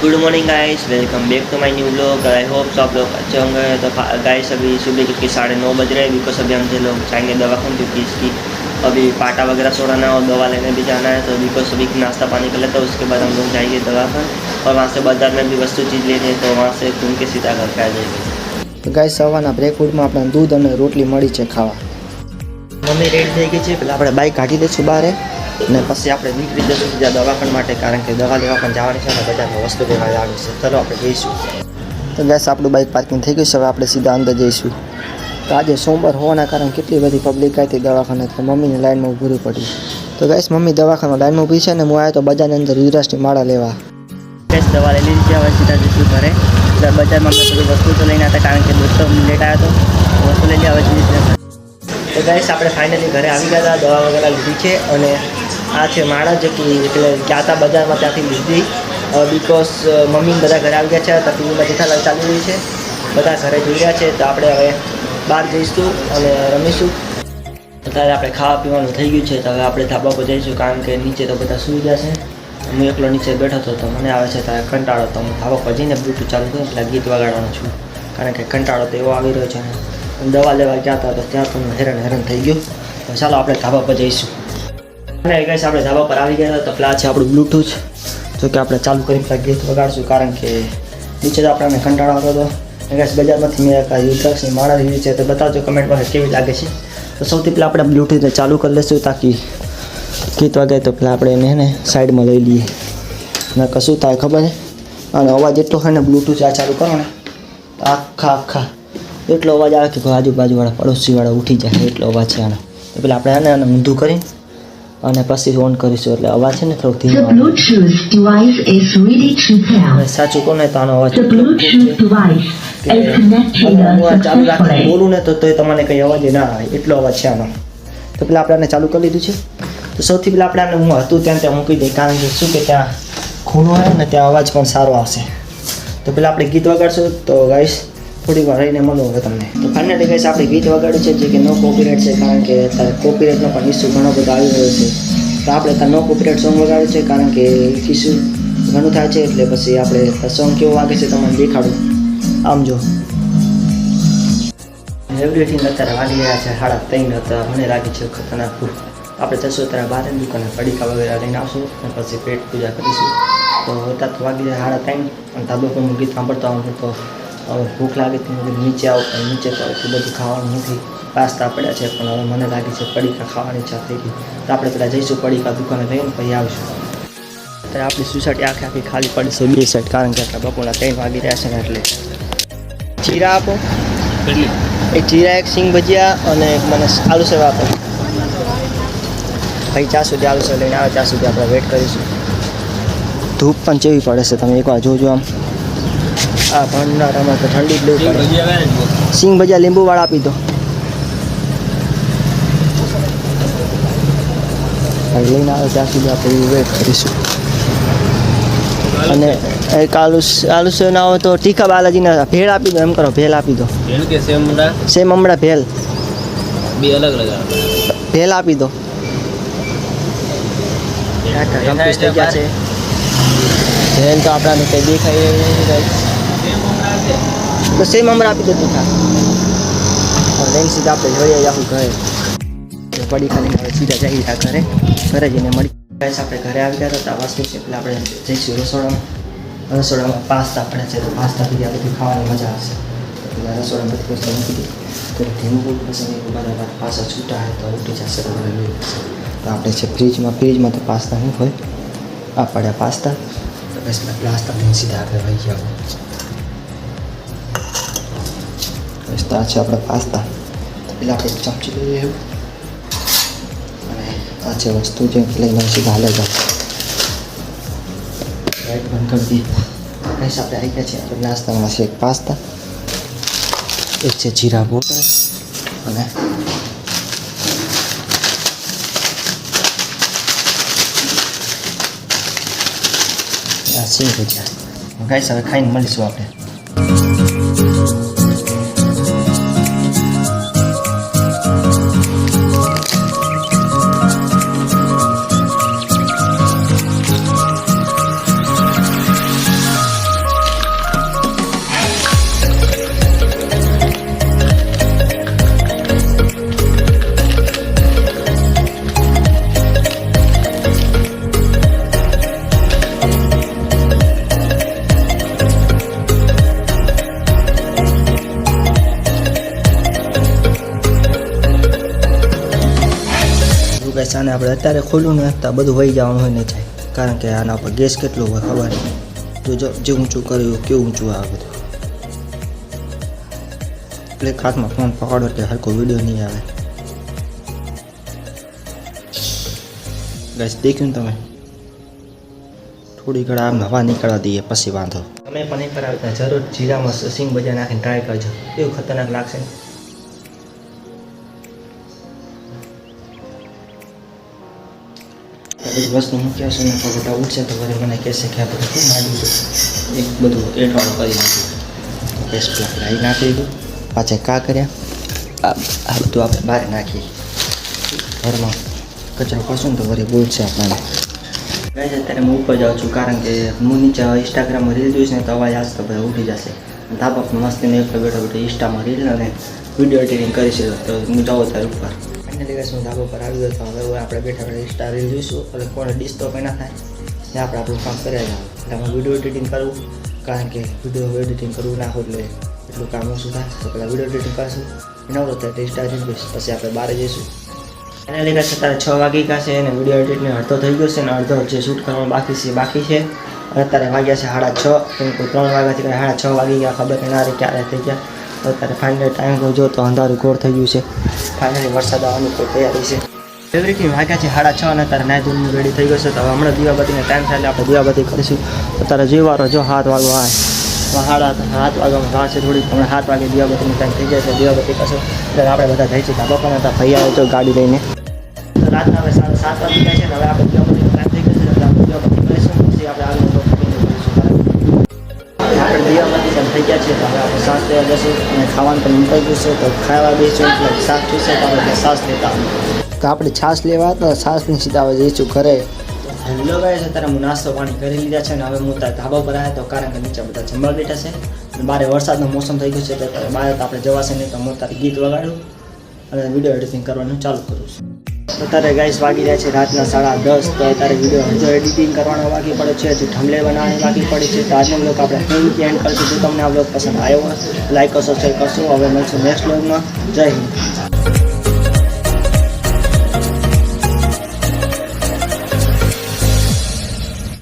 Good morning guys, welcome back to my new blog. I hope तो आप लोग अच्छे होंगे। तो गाइस अभी सुबह के 9:30 बज रहे हैं। बिकॉज अभी हम लोग जाएंगे दवाखाने क्योंकि इसकी अभी पाटा वगैरह छोड़ाना है और दवा लेने भी जाना है। तो बिकॉज अभी नाश्ता पानी कर लेते हैं, उसके बाद हम लोग जाएंगे दवाखाने और वहाँ से बाजार में भी वस्तु चीज़ लेनी है, तो वहाँ से घूम के सीधा घर पे आ जाएंगे। तो गाइस સવારના બ્રેકફાસ્ટમાં આપણે દૂધ અને રોટલી મળી છે ખાવા। મમ્મી રેડી થઈ ગઈ છે, પેલા આપણે બાઇક કાઢી દઈશું બહાર અને પછી આપણે નીકળી જશું બીજા દવાખાના માટે, કારણ કે દવા લેવા પણ જવાની છે અને બજારમાં વસ્તુ લેવા જવાની છે। ચલો આપણે જઈશું। તો ગાઈસ આપણું બાઇક પાર્કિંગ થઈ ગયું છે, હવે આપણે સીધા અંદર જઈશું। તો આજે સોમવાર હોવાના કારણે કેટલી બધી પબ્લિક આવી હતી દવાખાને, તો મમ્મીની લાઈનમાં ઊભું રહેવું પડ્યું। તો ગાઈસ મમ્મી દવાખાના લાઈનમાં ઊભી છે ને હું આવ્યો તો બજારની અંદર યુવરાજની માળા લેવા। ગેસ દવા લઈ લીધી છે, હવે સીધા જઈશું ઘરે। બજારમાં મેં થોડી વસ્તુ તો લઈને હતા, કારણ કે દોસ્તો લેટ આવ્યો હતો, વસ્તુ લઈ લીધી, હવે જઈશું। તો ગાઈસ આપણે ફાઇનલી ઘરે આવી ગયા હતા, દવા વગેરે લીધી છે અને આ છે માળા જે કે એટલે ગયા હતા બજારમાં, ત્યાંથી લીધી। બિકોઝ મમ્મી બધા ઘરે આવી ગયા છે, તો ટીવીમાં જેઠાલાલ ચાલી રહી છે, બધા ઘરે જોઈ રહ્યા છે। તો આપણે હવે બહાર જઈશું અને રમીશું। અત્યારે આપણે ખાવા પીવાનું થઈ ગયું છે, તો હવે આપણે ધાબા પર જઈશું, કારણ કે નીચે તો બધા સૂઈ ગયા છે। હું એકલો નીચે બેઠો હતો તો મને આવે છે ત્યારે કંટાળો, તો હું ધાબા પર જઈને બ્લૂટૂથ ચાલુ કરું એટલે ગીત વગાડવાનું છું, કારણ કે કંટાળો તો એવો આવી રહ્યો છે ને દવા લેવા ગયા હતા તો ત્યાં તો હું હેરાન થઈ ગયો। તો ચાલો આપણે ધાબા પર જઈશું। અને ગાઈસ આપણે ધાબા પર આવી ગયા હતા, તો પેલા છે આપણું બ્લૂટૂથ, જો કે આપણે ચાલુ કરીને પેલા ગીત વગાડશું, કારણ કે નીચે તો આપણને કંટાળો આવતો હતો। ગાઈસ બજારમાંથી મેં યુદ્રાક્ષની માળા લીધી છે, તો બતાવજો કમેન્ટમાં કેવી લાગે છે। તો સૌથી પહેલાં આપણે બ્લૂટૂથને ચાલુ કરી લઈશું, તાકી ગીત વાગે તો પહેલાં આપણે એને સાઈડમાં લઈ લઈએ, ને કશું થાય ખબર છે। અને અવાજ એટલો હોય ને બ્લૂટૂથ આ ચાલુ કરો ને તો આખા એટલો અવાજ આવે કે આજુબાજુવાળા પડોશીવાળા ઉઠી જાય, એટલો અવાજ છે આનો। તો પેલા આપણે આને ઊંધું કરી અને પછી ઓન કરીશું, એટલે અવાજ છે ને થોડોક ધીમો આવે। સાચું કહું ને તો આનો અવાજ ચાલુ રાખીને બોલું ને તો તમને કંઈ અવાજ ના આવે, એટલો અવાજ છે આનો। તો પેલા આપણે આને ચાલુ કરી લીધું છે। તો સૌથી પહેલાં આપણે આને હું હતું ત્યાં મૂકી દઈએ, કારણ કે શું કે ત્યાં ખૂણો આવે ને ત્યાં અવાજ પણ સારો આવશે। તો પહેલાં આપણે ગીત વગાડશું, તો ગાઈસ થોડી વાર રહીને મળું હવે તમને। તો ફાઇનલી ગાઈસ આપણે ગીત વગાડ્યું છે, જે કે નો કોપીરાઇટ છે, કારણ કે અત્યારે કોપીરાઇટનો પણ ઇસ્યુ ઘણો બધો આવી રહ્યો છે। તો આપણે ત્યાં નો કોપીરાઇટ સોંગ વગાડ્યું છે, કારણ કે ઇસ્યુ ઘણું થાય છે, એટલે પછી આપણે સોંગ કેવું વાગે છે તમને દેખાડું। આમ જો એવરીથિંગ અત્યારે વાગી રહ્યા છે 3:30, હતા મને લાગે છે ખતરનાક ભૂખ। આપણે જશું ત્યારે બહારની દુકાને પડીકા વગેરે લઈને આવશું અને પછી પેટ પૂજા કરીશું। તો અત્યારે તો વાગી રહ્યા 3:30 અને ધાબા પર હું ગીત સાંભળતો આવું, તો હવે ભૂખ લાગે તો હું નીચે આવું, પણ નીચે તો એટલું બધું ખાવાનું નથી, પાસ્તા પડ્યા છે, પણ હવે મને લાગે છે પડીકા ખાવાની ઈચ્છા થઈ ગઈ। તો આપણે પહેલાં જઈશું પડીકા દુકાને જઈને પછી આવીશું। અત્યારે આપણી સોસાયટી આખી ખાલી પડી છે બે સાઈડ, કારણ કે અત્યારે બપોરના 3 વાગી રહ્યા છે ને એટલે। જીરા આપો, એક જીરા, એક સિંગ ભજીયા અને એક મને આલુ સેવ આપો ભાઈ। ત્યાં સુધી આલુ સેવ લઈને આવે ત્યાં સુધી આપણે વેઇટ કરીશું। ધૂપ પણ કેવી પડે છે તમે એકવાર જોજો આમ, આ ભંડારામાં તો ઠંડી જ લેવું પડે। સિંગ ભજીયા લીંબુવાળા આપી દો ભાઈ, લઈને આવે ત્યાં સુધી આપણે વેઇટ કરીશું। અને એક આલુ સેવ ના હોય તો તીખા બાલાજીના ભેળ આપી દો, એમ કરો ભેળ આપી દો। સેમ મમડા ભેળ બે અલગ ભેળ આપી દો। કમ્પ્લીટ થઈ ગયા છે ભેળ, તો આપણાને કંઈ દેખાય નહીં, તો સેમ મમરા આપી દો તીખા। લઈને સીધા આપણે જોઈએ આખું ઘરે પડી ખાલી હવે સીધા જઈ રહ્યા ઘરે જઈને મળી। આપણે ઘરે આવી ગયા હતા, વસ્તુ છે એટલે આપણે જઈશું રસોડામાં પાસ્તા પડે છે, તો પાસ્તા પીધા બધી ખાવાની મજા આવશે। એટલે રસોડામાં બધી વસ્તુ મૂકી દીધી, તો ધીમું બોલું પછી બધા પાસા છૂટા હોય તો ઉઠી જશે, તો લઈ જશે। તો આપણે છે ફ્રીજમાં તો પાસ્તા શું હોય, આ પડ્યા પાસ્તા, તો બસ પાસ્તા લઈને સીધા આગળ વહી ગયા। બસ તો આ છે આપણા પાસ્તા, એટલે આપણે ચમચી લઈએ એવું, અને આ છે વસ્તુ જે લઈને સીધા હાલે જાય। લાઈટ બંધ કરી દઈએ। ગાઈસ આપણે આવી ગયા છે આપણે નાસ્તામાં છે એક પાસ્તા, એક છે જીરા બોટર અને આ સિંગ ભજીયા। ગાઈસ હવે ખાઈને મળીશું આપણે। આપણે અત્યારે ખોલું ને તો બધું વહી જવાનું હોય ને જાય, કારણ કે આના પર ગેસ કેટલો હોય ખબર નહીં. જો જે ઊંચું કર્યું કેવું ઊંચું આવે બધું. એટલે હાથમાં ફોન પકડો એટલે હરકો વિડીયો નહીં આવે. ગાઈસ દેખ્યું ને તમે, થોડી ઘણા આમ હવા નીકળવા દઈએ પછી વાંધો. તમે પણ એકવાર આવતા જરૂર જીરામાં સિંગ ભજીયા નાખીને ટ્રાય કરજો, એવું ખતરનાક લાગશે. બધી વસ્તુ મૂક્યા છે ને બધા ઉઠશે તો વળી મને કહેશે કે આ બધું શું માંડ્યું છે, એક બધું એઠવાળું કરી નાખ્યું. ગેસ પર આપણે અહીં નાખી દીધું. પાછા કા કર્યા આ બધું આપણે બહાર નાખીએ. ઘરમાં કચરો ખસું ને તો વળી બોલશે આપણને. ગાઈસ અત્યારે હું ઉપર જાઉં છું, કારણ કે હું નીચે ઇન્સ્ટાગ્રામમાં રીલ જોઈશ ને તો અવાજ આજ તો બધા ઉઠી જશે. ધાબા પર મસ્તીને એકલો બેઠો બેઠો ઇન્સ્ટામાં રીલ અને વિડીયો એડિટિંગ કરીશ તો હું જાઉં ત્યારે ઉપર. ફાઇનલી ગાઈસ હું ધાબા પર આવી ગયો તો હવે આપણે બેઠા બેઠા ઇન્સ્ટા રીલ જોઈશું. એટલે કોને ડિસ્ક તો કંઈ ના થાય ને આપણે આપણું કામ કર્યા જાવ. એટલે હું વિડીયો એડિટિંગ કરું, કારણ કે વિડીયો એડિટિંગ કરવું ના હોય એટલે એટલું કામ ઓછું થાય. તો પહેલાં વિડીયો એડિટિંગ કરીશું, નવરો થાય ઇન્સ્ટા રીલ જોઈશ, પછી આપણે બહાર જઈશું. ફાઇનલી ગાઈસ અત્યારે 6 વાગી ગયા છે અને વિડીયો એડિટને અડધો થઈ ગયો છે અને અડધો જે શૂટ કરવાનું બાકી છે. અત્યારે વાગ્યા છે 6:30, કેમ કે 3 વાગ્યાથી 6:30 વાગી ગયા, ખબર કે ના રહી ક્યારે થઈ ગયા. અત્યારે ફાઇનલી ટાઈમ જો તો અંધારું ઘોર થઈ ગયું છે. ફાઇનલી વરસાદ આવવાની કોઈ તૈયારી છે. એવરીથિંગ વાગ્યા છે 6:30 અને અત્યારે નાઈ ધોઈને રેડી થઈ ગયો છે. તો હવે હમણાં દીવાબત્તીનો ટાઈમ થાય એટલે આપણે દીવાબત્તી કરીશું. અત્યારે જેવારો જો 7 વાગવા આવે, 7 વાગવામાં વાર છે થોડીક. હમણાં 7 વાગે દીવાબત્તીનો ટાઈમ થઈ જાય છે, દીવાબત્તી કરશું. એટલે આપણે બધા જઈશું ધાબા પર. હતા ભાઈ આવે તો ગાડી લઈને. તો રાતના હવે 7:30 વાગી ગયા છે ને હવે આપણે દીવાબત્તીનો ટાઈમ થઈ ગયો છે એટલે આપણે દીવાબત્તી કરીશું, પછી આપણે આગળ આપણે દીવાબત્તી પણ થઈ ગયા છે. તો હવે આપણે શ્વાસ લેવા જશું અને ખાવાનું પણ નીકળી ગયું છે. તો ખાવા બેસીશું એટલે શાક જોઈશે તો આપણે શ્વાસ લેતા. તો આપણે છાશ લેવા તો છાશની સીધા હવે જઈશું ઘરે. હેલો ગાઈસ, અત્યારે હું નાસ્તો પાણી કરી લીધા છે ને હવે હું ધાબા પર આવ્યા તો કારણ કે નીચે બધા જમવા બેઠા છે. બારે વરસાદનો મોસમ થઈ ગયું છે તો બહાર તો આપણે જવાશે નહીં. તો હું તારે ગીત વગાડું અને વિડીયો એડિટિંગ કરવાનું ચાલુ કરું છું. અત્યારે ગાઈસ વાગી રહ્યા છે રાતના 10:30. તો અત્યારે વિડીયો હજુ એડિટિંગ કરવાનો બાકી પડે છે, હજુ થંબનેલ બનાવવાની બાકી પડે છે. તો આજનો બ્લોગ આપણે ફેમિલી એન્ડ કરીશું. જો તમને આ બ્લોગ પસંદ આવ્યો હોય લાઈક કરશો, શેર કરશો. હવે મળશું નેક્સ્ટ બ્લોગમાં. જય હિન્દ.